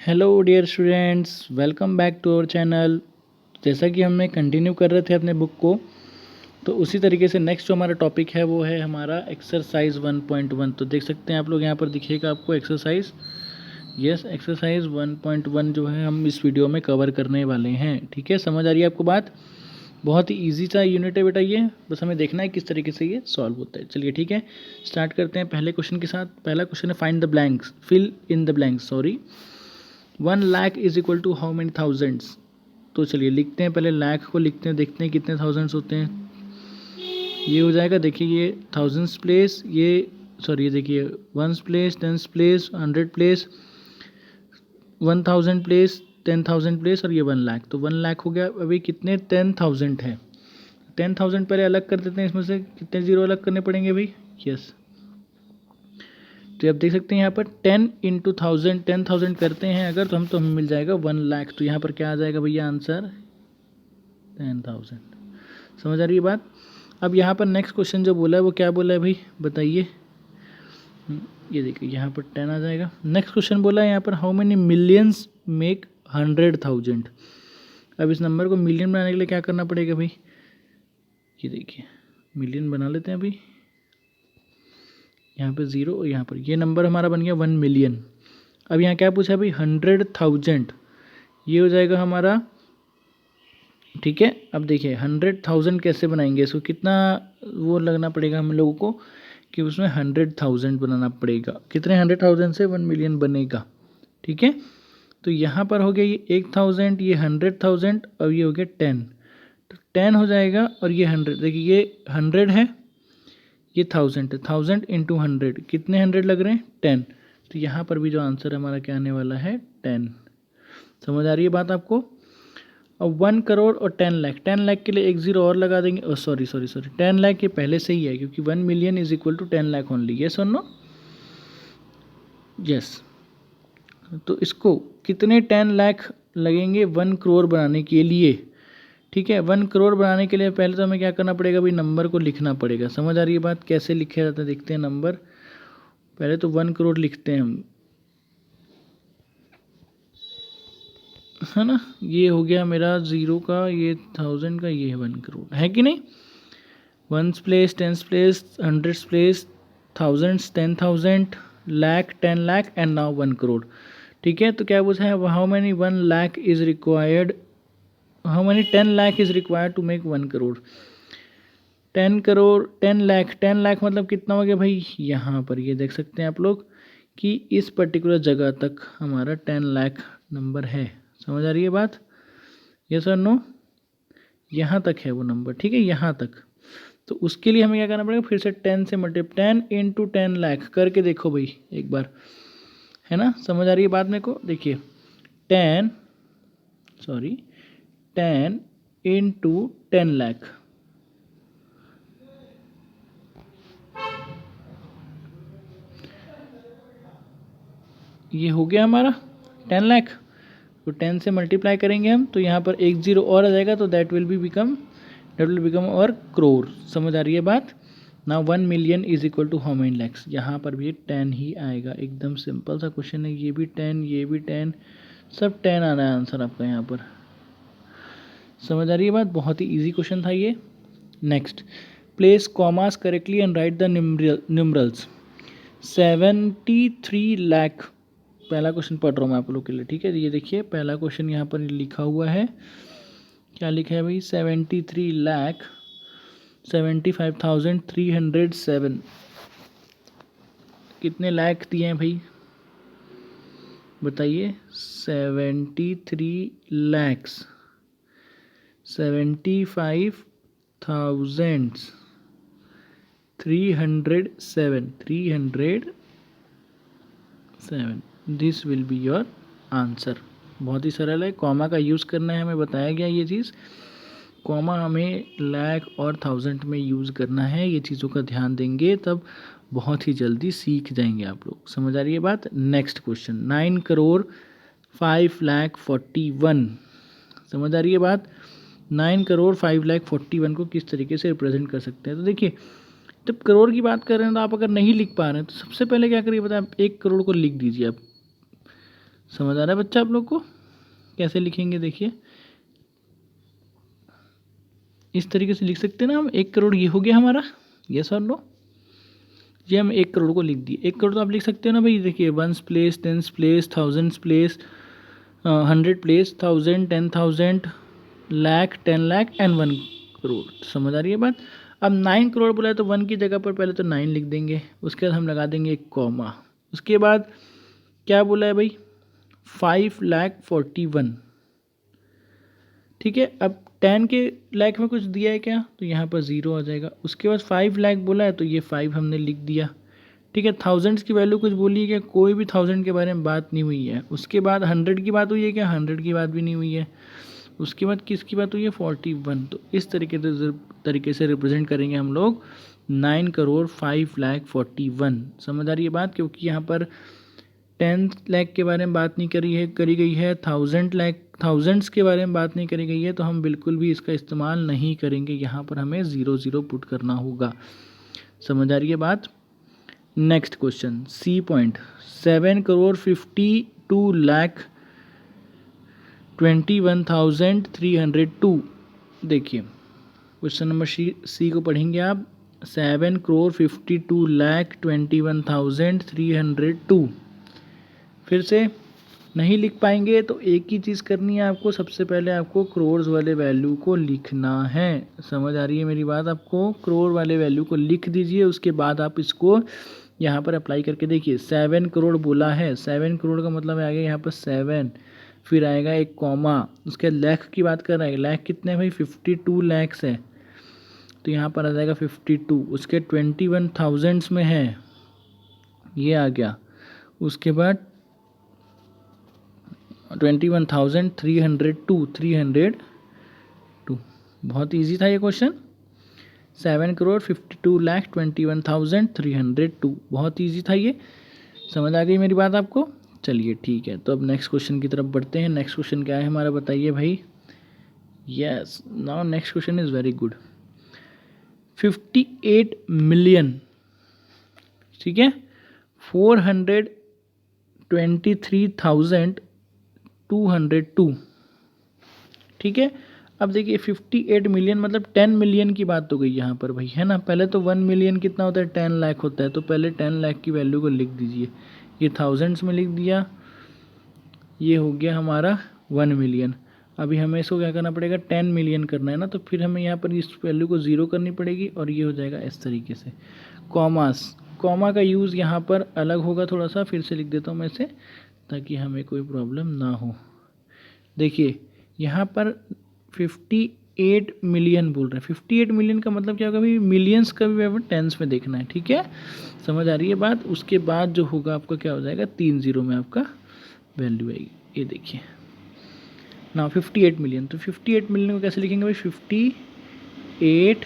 Hello dear students, welcome back to our channel. जैसा कि हमने कंटिन्यू कर रहे थे अपने बुक को, तो उसी तरीके से नेक्स्ट जो हमारा टॉपिक है वो है हमारा एक्सरसाइज 1.1। तो देख सकते हैं आप लोग, यहाँ पर दिखेगा आपको एक्सरसाइज। यस, एक्सरसाइज 1.1 जो है हम इस वीडियो में कवर करने वाले हैं। ठीक है, समझ आ रही है आपको बात? बहुत ही ईजी सा यूनिट है बेटा ये, बस हमें देखना है किस तरीके से ये सॉल्व होता है। चलिए ठीक है, स्टार्ट करते हैं पहले क्वेश्चन के साथ। पहला क्वेश्चन है find the blanks, fill in the blanks. 1 lakh is equal to how many thousands. तो चलिए लिखते हैं, पहले लाख को लिखते हैं, देखते हैं कितने थाउजेंड्स होते हैं। ये हो जाएगा, देखिए ये थाउजेंड्स प्लेस, ये देखिए ones place, tens place, 100 place, 1000 place, 10,000 place, और ये 1 लाख। तो 1 लाख हो गया। अभी कितने 10,000 है। 10,000 पहले अलग कर देते हैं, इसमें से कितने जीरो अलग करने पड़ेंगे भाई। यस, तो आप देख सकते हैं यहाँ पर 10 इंटू 1000, 10,000 करते हैं अगर, तो हमें मिल जाएगा 1 लाख। तो यहाँ पर क्या आ जाएगा भैया आंसर 10,000। समझ आ रही है बात? अब यहाँ पर नेक्स्ट क्वेश्चन जो बोला है वो क्या बोला है भाई, बताइए। ये देखिए यहाँ पर 10 आ जाएगा। नेक्स्ट क्वेश्चन बोला है यहाँ पर हाउ मेनी मिलियंस मेक 100,000। अब इस नंबर को मिलियन बनाने के लिए क्या करना पड़ेगा भाई, ये देखिए मिलियन बना लेते हैं अभी। यहाँ पे 0 और यहाँ पर ये नंबर हमारा बन गया 1 मिलियन। अब यहाँ क्या पूछा है भाई 100,000, ये हो जाएगा हमारा। ठीक है, अब देखिए 100,000 कैसे बनाएंगे, इसको कितना वो लगना पड़ेगा हम लोगों को कि उसमें 100,000 बनाना पड़ेगा। कितने 100,000 से 1 मिलियन बनेगा। ठीक है, तो यहाँ पर हो गया ये 1,000, ये 100,000, और ये हो गया 10। तो 10 हो जाएगा और ये 100। देखिए ये 100 है, ये 1000 है। 1000 इंटू 100, कितने 100 लग रहे हैं 10। तो यहाँ पर भी जो आंसर हमारा क्या आने वाला है 10। समझ आ रही है बात आपको? अब 1 करोड़ और 10 लाख, 10 लाख के लिए एक जीरो और लगा देंगे। सॉरी 10 लाख ये पहले से ही है, क्योंकि 1 million is equal to 10 lakh only. Yes और नो? यस। तो इसको कितने 10 लाख लगेंगे 1 करोड़ बनाने के लिए। ठीक है, 1 करोड़ बनाने के लिए पहले तो हमें क्या करना पड़ेगा भाई, नंबर को लिखना पड़ेगा। समझ आ रही है बात? कैसे लिखा जाता है देखते हैं नंबर। पहले तो 1 करोड़ लिखते हैं हम, है ना। ये हो गया मेरा 0 का, ये 1000 का, ये 1 करोड़ है कि नहीं। 1s place, 10s place, 100s place, thousands, 10,000, lakh, 10 lakh, and now 1 crore. ठीक है, तो क्या पूछा है how many 1 lakh is required, how many 10 lakh is required to make 1 crore. 10 crore, 10 lakh, 10 lakh मतलब कितना हो गया भाई, यहाँ पर ये देख सकते हैं आप लोग कि इस पर्टिकुलर जगह तक हमारा 10 लाख नंबर है। समझ आ रही है बात? यस और नो? यहाँ तक है वो नंबर। ठीक है, यहाँ तक। तो उसके लिए हमें क्या करना पड़ेगा, फिर से 10 से मल्टीप्लाई, 10 इंटू 10 लाख करके देखो भाई एक बार, है ना। समझ आ रही है बात मेरे को? देखिए 10 इंटू 10 लाख, ये हो गया हमारा 10 लाख। तो 10 से मल्टीप्लाई करेंगे हम, तो यहाँ पर एक जीरो और आ जाएगा, तो दैट विल बिकम और करोड़। समझ आ रही है बात? ना 1 million is equal to how many lakhs. यहाँ पर भी 10 ही आएगा। एकदम सिंपल सा क्वेश्चन है, ये भी 10, ये भी 10, सब 10 आना है आंसर आपका यहाँ पर। समझ आ रही है बात? बहुत ही ईजी क्वेश्चन था ये। Next, place commas correctly and write the numerals. 73 lakh, पहला क्वेश्चन पढ़ रहा हूँ मैं आप लोग के लिए। ठीक है, ये देखिए पहला क्वेश्चन यहाँ पर लिखा हुआ है, क्या लिखा है भाई, 73,75,307। कितने लाख दिए हैं भाई बताइए। 73 lakhs 75,307 this will be your answer. बहुत ही सरल है, कॉमा का यूज़ करना है, हमें बताया गया ये चीज़। कॉमा हमें लाख और 1000 में यूज़ करना है। ये चीज़ों का ध्यान देंगे तब बहुत ही जल्दी सीख जाएंगे आप लोग। समझ आ रही है बात? Next question, 9 crore 5,41। समझ आ रही है बात? 9 करोड़ 5,41 को किस तरीके से रिप्रेजेंट कर सकते हैं। तो देखिए, जब करोड़ की बात कर रहे हैं तो आप अगर नहीं लिख पा रहे हैं तो सबसे पहले क्या करिए बताएं, 1 करोड़ को लिख दीजिए आप। समझ आ रहा है बच्चा आप लोग को? कैसे लिखेंगे देखिए, इस तरीके से लिख सकते हैं ना हम। 1 करोड़ ये हो गया हमारा, यस और नो। ये हम 1 करोड़ को लिख दिए। 1 करोड़ तो आप लिख सकते हो ना भाई, देखिए 1s place, 10s place, 1000s place, 100 place, 1000, 10,000, lakh, 10 lakh and 1 crore. समझ आ रही है बात? अब 9 करोड़ बोला है तो 1 की जगह पर पहले तो 9 लिख देंगे, उसके बाद हम लगा देंगे एक कॉमा। उसके बाद क्या बोला है भाई, 5,41,000। ठीक है, अब 10 के लाख में कुछ दिया है क्या, तो यहाँ पर 0 आ जाएगा। उसके बाद 5 लाख बोला है तो ये 5 हमने लिख दिया। ठीक है, थाउजेंड्स की वैल्यू कुछ बोली है क्या, कोई भी 1000 के बारे में बात नहीं हुई है। उसके बाद 100 की बात हुई है क्या, 100 की बात भी नहीं हुई है। उसके बाद किसकी बात हुई है, 41। तो इस तरीके से रिप्रेजेंट करेंगे हम लोग 9 करोड़ 5,41,000। समझ आ रही है बात? क्योंकि यहाँ पर 10 लाख के बारे में बात नहीं करी गई है, 1000s के बारे में बात नहीं करी गई है, तो हम बिल्कुल भी इसका इस्तेमाल नहीं करेंगे। यहाँ पर हमें 0 पुट करना होगा। समझ आ रही है बात? Next question, C point, 7 crore 52,21,302। देखिए क्वेश्चन नंबर सी को पढ़ेंगे आप। 7 करोड़ 52,21,302। फिर से नहीं लिख पाएंगे तो एक ही चीज़ करनी है आपको, सबसे पहले आपको करोड़ वाले वैल्यू को लिखना है। समझ आ रही है मेरी बात आपको? करोड़ वाले वैल्यू को लिख दीजिए, उसके बाद आप इसको यहाँ पर अप्लाई करके देखिए। 7 करोड़ बोला है, 7 करोड़ का मतलब आ गया यहाँ पर 7, फिर आएगा एक कॉमा, उसके लाख की बात कर रहा है। लाख कितने भाई, 52 लैक्स है, तो यहाँ पर आ जाएगा 52। उसके 21,000 में है, ये आ गया। उसके बाद 21,302। बहुत इजी था ये क्वेश्चन। 7 करोड़ 52,21,302, बहुत इजी था ये। समझ आ गई मेरी बात आपको? चलिए ठीक है, तो अब नेक्स्ट क्वेश्चन की तरफ बढ़ते हैं। नेक्स्ट क्वेश्चन क्या है हमारा, बताइए भाई। Yes, now next question is very good. 58 million, ठीक है, 423,202। ठीक है, अब देखिए 58 मिलियन मतलब 10 मिलियन की बात तो गई यहाँ पर भाई, है ना। पहले तो 1 मिलियन कितना होता है, 10 लाख होता है, तो पहले 10 लाख की वैल्यू को लिख दीजिए। ये थाउजेंड्स में लिख दिया, ये हो गया हमारा 1 मिलियन। अभी हमें इसको क्या करना पड़ेगा, 10 मिलियन करना है ना, तो फिर हमें यहाँ पर इस वैल्यू को 0 करनी पड़ेगी और ये हो जाएगा इस तरीके से। कॉमा का यूज़ यहाँ पर अलग होगा थोड़ा सा, फिर से लिख देता हूँ मैं इसे ताकि हमें कोई प्रॉब्लम ना हो। देखिए यहाँ पर 58 मिलियन बोल रहे हैं। 58 मिलियन का मतलब क्या होगा भाई, मिलियंस का भी टेंस में देखना है। ठीक है, समझ आ रही है बात? उसके बाद जो होगा आपका क्या हो जाएगा, 3 0 में आपका वैल्यू आएगी। ये देखिए ना 58 मिलियन, तो 58 मिलियन को कैसे लिखेंगे भाई, 58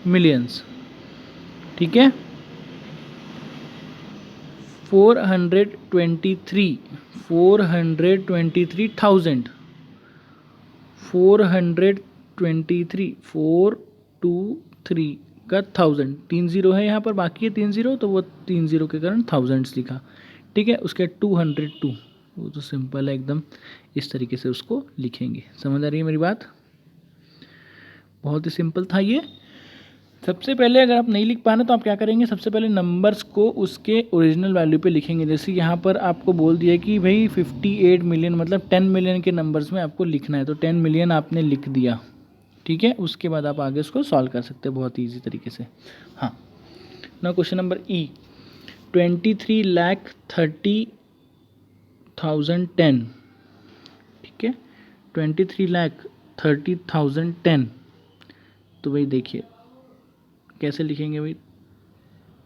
मिलियंस। ठीक है, 423,000 423 का 1000, 3 0 है यहाँ पर, बाकी है 3 0, तो वो 3 0 के कारण थाउजेंड्स लिखा। ठीक है, उसके 202, वो तो सिंपल है एकदम, इस तरीके से उसको लिखेंगे। समझ आ रही है मेरी बात? बहुत ही सिंपल था ये। सबसे पहले अगर आप नहीं लिख पाना तो आप क्या करेंगे, सबसे पहले नंबर्स को उसके ओरिजिनल वैल्यू पे लिखेंगे। जैसे यहाँ पर आपको बोल दिया कि भाई 58 मिलियन मतलब 10 मिलियन के नंबर्स में आपको लिखना है, तो 10 मिलियन आपने लिख दिया। ठीक है, उसके बाद आप आगे उसको सॉल्व कर सकते हैं बहुत ईजी तरीके से। हाँ, ना क्वेश्चन नंबर ई, 23,30,010। ठीक है, 23,30,010। तो भाई देखिए कैसे लिखेंगे भाई,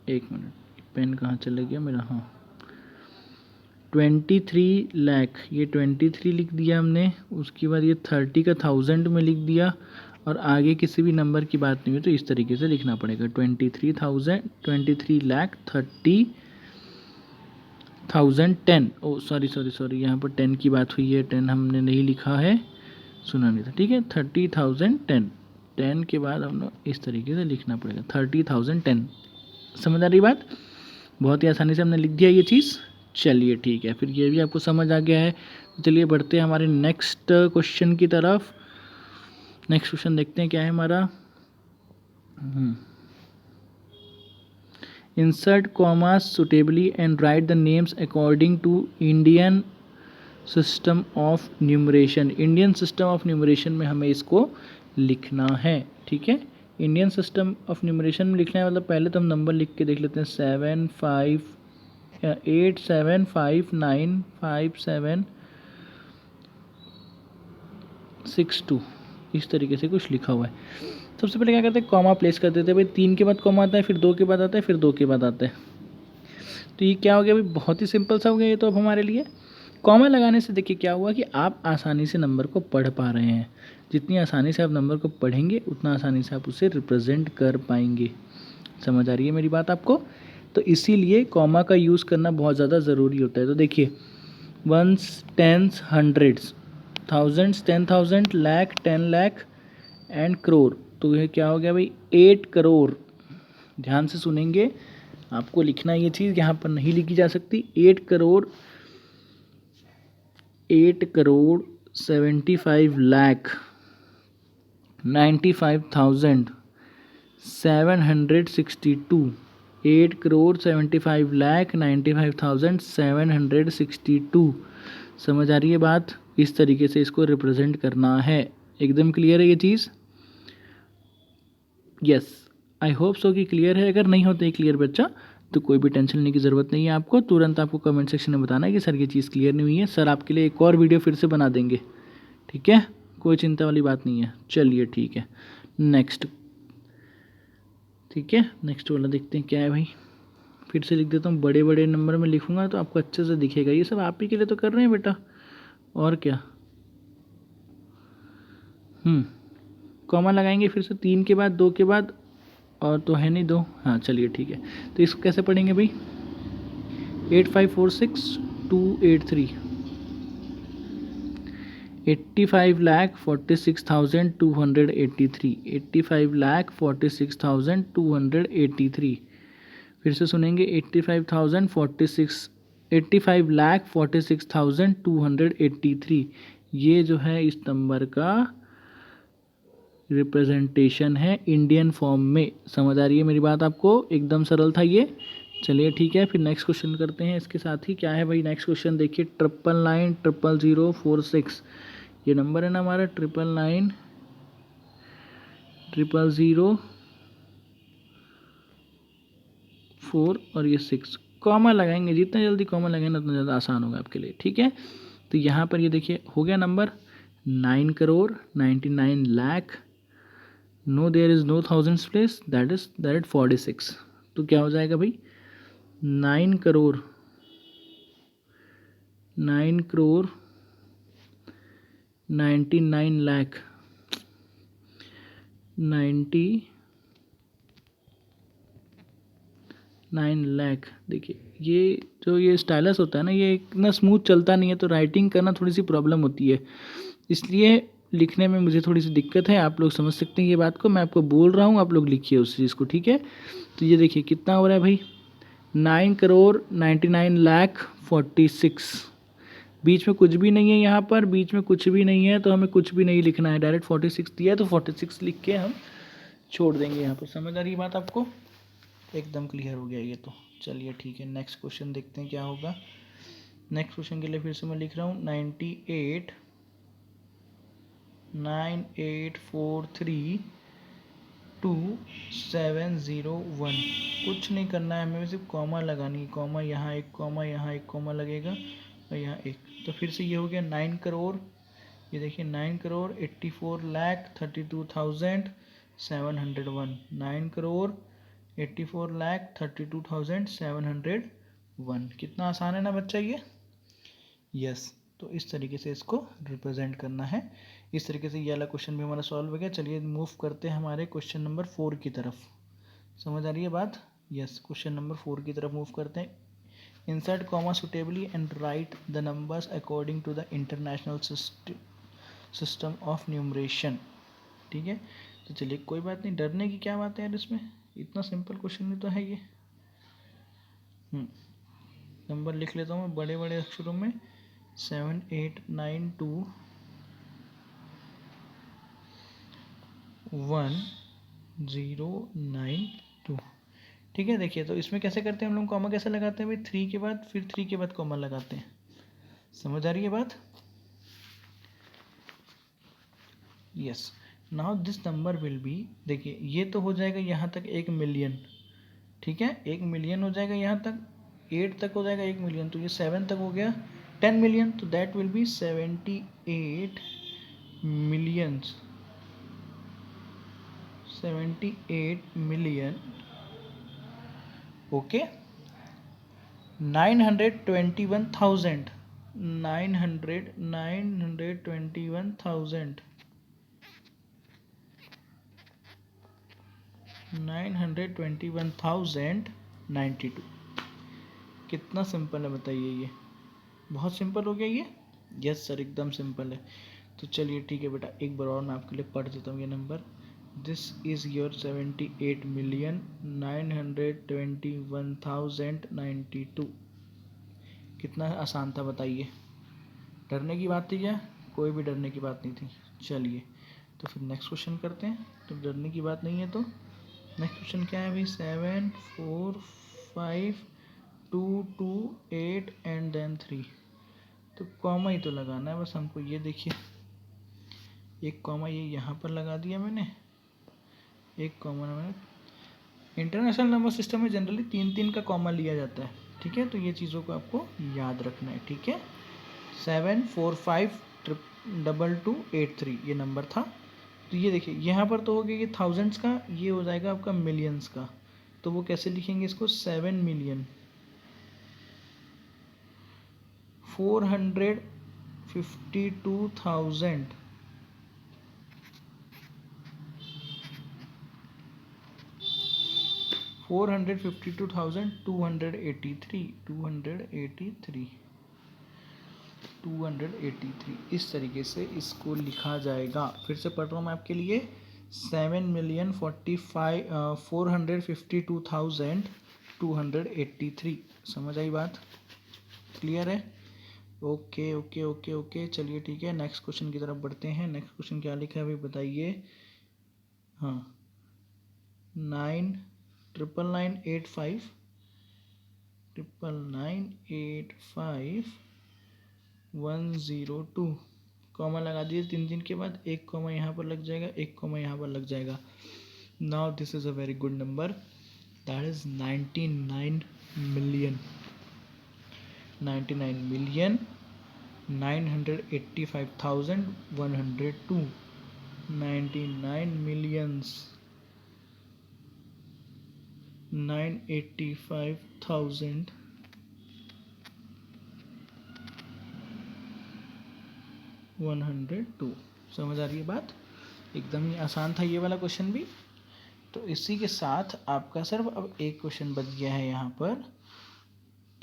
एक मिनट, पेन कहाँ चला गया मेरा। हाँ, 23 लाख, ये 23 लिख दिया हमने। उसके बाद ये 30 का 1000 में लिख दिया, और आगे किसी भी नंबर की बात नहीं हुई तो इस तरीके से लिखना पड़ेगा। 23,30,10। ओ सॉरी, यहाँ पर 10 की बात हुई है, 10 हमने नहीं लिखा है, सुना नहीं था। ठीक है, 30,010, 10 के बाद हम लोग इस तरीके से लिखना पड़ेगा, 30,010। समझ आ रही बात? बहुत ही आसानी से हमने लिख दिया ये चीज़। चलिए ठीक है, फिर ये भी आपको समझ आ गया है। चलिए बढ़ते हैं हमारे नेक्स्ट क्वेश्चन की तरफ। नेक्स्ट क्वेश्चन देखते हैं क्या है हमारा। Insert commas suitably and write the names according to Indian system of numeration. Indian system of numeration में हमें इसको लिखना है, ठीक है। इंडियन सिस्टम ऑफ न्यूमरेशन में लिखना है मतलब पहले तो हम नंबर लिख के देख लेते हैं। 7 5 8 7 5 9 5 7 6 2, इस तरीके से कुछ लिखा हुआ है। सबसे पहले क्या करते हैं, कॉमा प्लेस कर देते हैं भाई। 3 के बाद कॉमा आता है, फिर 2 के बाद आता है, फिर 2 के बाद आता है। तो ये क्या हो गया भाई, बहुत ही सिंपल सा हो गया ये तो अब हमारे लिए। कॉमा लगाने से देखिए क्या हुआ कि आप आसानी से नंबर को पढ़ पा रहे हैं। जितनी आसानी से आप नंबर को पढ़ेंगे उतना आसानी से आप उसे रिप्रेजेंट कर पाएंगे। समझ आ रही है मेरी बात आपको? तो इसीलिए कॉमा का यूज़ करना बहुत ज़्यादा ज़रूरी होता है। तो देखिए, ones, tens, hundreds, thousands, 10,000, lakh, 10 lakh and crore. तो ये क्या हो गया भाई, 8 करोड़। ध्यान से सुनेंगे, आपको लिखना ये चीज़ यहाँ पर नहीं लिखी जा सकती। 8 करोड़ 75 लाख 95,762। 8 करोड़ 75 लाख 95,762। समझ आ रही है बात? इस तरीके से इसको रिप्रेजेंट करना है। एकदम क्लियर है ये चीज़? यस, आई होप सो कि क्लियर है। अगर नहीं होता है क्लियर बच्चा तो कोई भी टेंशन लेने की ज़रूरत नहीं है आपको। तुरंत आपको कमेंट सेक्शन में बताना है कि सर ये चीज़ क्लियर नहीं हुई है, सर आपके लिए एक और वीडियो फिर से बना देंगे, ठीक है। कोई चिंता वाली बात नहीं है। चलिए ठीक है, नेक्स्ट। ठीक है, नेक्स्ट वाला देखते हैं क्या है भाई। फिर से लिख देता हूँ, बड़े बड़े नंबर में लिखूंगा तो आपको अच्छे से दिखेगा। ये सब आप ही के लिए तो कर रहे हैं बेटा, और क्या। कॉमा लगाएंगे फिर से 3 के बाद, 2 के बाद, और तो है नहीं 2। हाँ चलिए ठीक है। तो इसको कैसे पढ़ेंगे भाई, 8546,283। 85,46,283। 85,46,283। फिर से सुनेंगे, 85,46,283। ये जो है इस नंबर का रिप्रेजेंटेशन है इंडियन फॉर्म में। समझ आ रही है मेरी बात आपको? एकदम सरल था ये। चलिए ठीक है, फिर नेक्स्ट क्वेश्चन करते हैं इसके साथ ही। क्या है भाई नेक्स्ट क्वेश्चन, देखिए 9990046। ये नंबर है ना हमारा, 9990004 और ये 6। कॉमा लगाएंगे, जितना जल्दी कॉमा लगाएंगे उतना ज़्यादा आसान होगा आपके लिए, ठीक है। तो यहाँ पर ये देखिए हो गया number 9 crore 99 lakh. No there is no thousands place, that is that 46। तो क्या हो जाएगा भाई, 9 करोड़ 99 लाख 99 लाख। देखिए ये जो ये स्टाइलस होता है ना, ये इतना स्मूथ चलता नहीं है, तो राइटिंग करना थोड़ी सी प्रॉब्लम होती है, इसलिए लिखने में मुझे थोड़ी सी दिक्कत है। आप लोग समझ सकते हैं ये बात को, मैं आपको बोल रहा हूँ, आप लोग लिखिए उस चीज़ को, ठीक है। तो ये देखिए कितना हो रहा है भाई, 9 करोड़ 99 लाख 46। बीच में कुछ भी नहीं है, यहाँ पर बीच में कुछ भी नहीं है, तो हमें कुछ भी नहीं लिखना है, डायरेक्ट 46 दिया है तो 46 लिख के हम छोड़ देंगे यहाँ पर। समझ आ रही है बात आपको? एकदम क्लियर हो गया ये तो। चलिए ठीक है, नेक्स्ट क्वेश्चन देखते हैं क्या होगा। नेक्स्ट क्वेश्चन के लिए फिर से मैं लिख रहा हूँ 98,9843,2701। कुछ नहीं करना है हमें, सिर्फ कॉमा लगानी है। कॉमा यहाँ एक, कॉमा यहाँ एक, कॉमा लगेगा और यहाँ एक। तो फिर से ये हो गया 9 करोड़, ये देखिए 9 करोड़ 84,32,701। 9 करोड़ 84,32,701। कितना आसान है ना बच्चा ये? यस। तो इस तरीके से इसको रिप्रेजेंट करना है। इस तरीके से ये वाला क्वेश्चन भी हमारा सॉल्व हो गया। चलिए मूव करते हैं हमारे क्वेश्चन नंबर 4 की तरफ। समझ आ रही है बात? यस, क्वेश्चन नंबर 4 की तरफ मूव करते हैं। Insert comma suitably and write the numbers according to the international system of numeration. ठीक है, तो चलिए कोई बात नहीं, डरने की क्या बात है यार इसमें, इतना सिंपल क्वेश्चन ही तो है ये। नंबर लिख लेता हूँ मैं बड़े बड़े अक्षरों में, 78921092। ठीक है, देखिए तो इसमें कैसे करते हैं हम लोग, कॉमा कैसे लगाते हैं भाई, 3 के बाद फिर 3 के बाद कॉमा लगाते हैं। समझ आ रही है बात? Yes. Now this number will be, देखिए ये तो हो जाएगा यहाँ तक 1 मिलियन, ठीक है, 1 मिलियन हो जाएगा यहाँ तक, 8 तक हो जाएगा 1 मिलियन, तो ये 7 तक हो गया 10 मिलियन, तो that will be 78 millions, 78 million, okay, 921,000, 921,000, 921,092। कितना सिंपल है बताइए, ये बहुत सिंपल हो गया ये। यस सर, एकदम सिंपल है। तो चलिए ठीक है बेटा, एक बार और मैं आपके लिए पढ़ देता हूँ ये नंबर। This is your 78,921,092। कितना आसान था बताइए, डरने की बात थी क्या? कोई भी डरने की बात नहीं थी। चलिए तो फिर नेक्स्ट क्वेश्चन करते हैं, तो डरने की बात नहीं है। तो नेक्स्ट क्वेश्चन क्या है अभी, 7 4 5 2 2 8 एंड देन 3। तो कॉमा ही तो लगाना है बस हमको। ये देखिए एक कॉमा ये यहाँ पर लगा दिया मैंने, एक कॉमा मैंने, इंटरनेशनल नंबर सिस्टम में जनरली 3 का कॉमा लिया जाता है, ठीक है, तो ये चीज़ों को आपको याद रखना है, ठीक है। 7452283 ये नंबर था। तो ये देखिए यहाँ पर तो हो गया ये थाउजेंड्स का, ये हो जाएगा आपका मिलियंस का। तो वो कैसे लिखेंगे इसको, 7,452,000 452,283 इस तरीके से इसको लिखा जाएगा। फिर से पढ़ रहा हूँ मैं आपके लिए, 7,452,283। समझ आई बात, क्लियर है? ओके ओके ओके ओके, चलिए ठीक है, नेक्स्ट क्वेश्चन की तरफ बढ़ते हैं। नेक्स्ट क्वेश्चन क्या लिखा है अभी बताइए। हाँ, 9,998,5,102 कॉमा लगा दिए 3 के बाद, एक कॉमा यहाँ पर लग जाएगा, एक कॉमा यहाँ पर लग जाएगा। Now this is a very good number, that is 99 million, 985,102, 99 millions 985,102। समझ आ रही है बात? एकदम ही आसान था ये वाला क्वेश्चन भी। तो इसी के साथ आपका सिर्फ अब एक क्वेश्चन बच गया है यहाँ पर,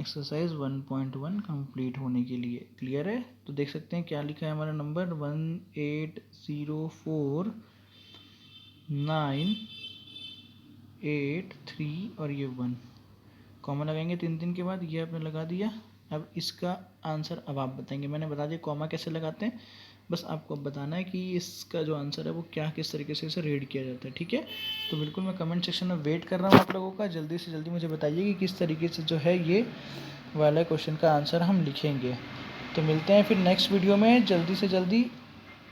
एक्सरसाइज 1.1 कंप्लीट होने के लिए। क्लियर है? तो देख सकते हैं क्या लिखा है हमारा नंबर, 1804983 और ये 1 कॉमा लगाएंगे 3 के बाद, ये आपने लगा दिया। अब इसका आंसर अब आप बताएंगे, मैंने बता दिया कॉमा कैसे लगाते हैं, बस आपको अब बताना है कि इसका जो आंसर है वो क्या, किस तरीके से इसे रीड किया जाता है, ठीक है। तो बिल्कुल मैं कमेंट सेक्शन में वेट कर रहा हूँ आप लोगों का, जल्दी से जल्दी मुझे बताइए कि किस तरीके से जो है ये वाला क्वेश्चन का आंसर हम लिखेंगे। तो मिलते हैं फिर नेक्स्ट वीडियो में जल्दी से जल्दी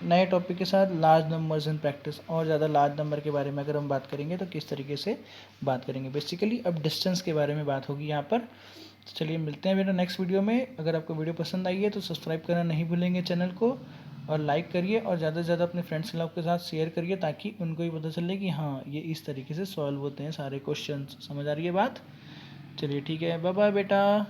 नए टॉपिक के साथ, लार्ज नंबर्स इन प्रैक्टिस। और ज़्यादा लार्ज नंबर के बारे में अगर हम बात करेंगे तो किस तरीके से बात करेंगे, बेसिकली अब डिस्टेंस के बारे में बात होगी यहाँ पर। तो चलिए मिलते हैं मेरा नेक्स्ट वीडियो में। अगर आपको वीडियो पसंद आई है तो सब्सक्राइब करना नहीं भूलेंगे चैनल को, और लाइक करिए, और ज़्यादा से ज़्यादा अपने फ्रेंड्स के साथ शेयर करिए, ताकि उनको भी पता चले कि हाँ ये इस तरीके से सॉल्व होते हैं सारे क्वेश्चन। समझ आ रही है बात? चलिए ठीक है, बाय बाय बेटा।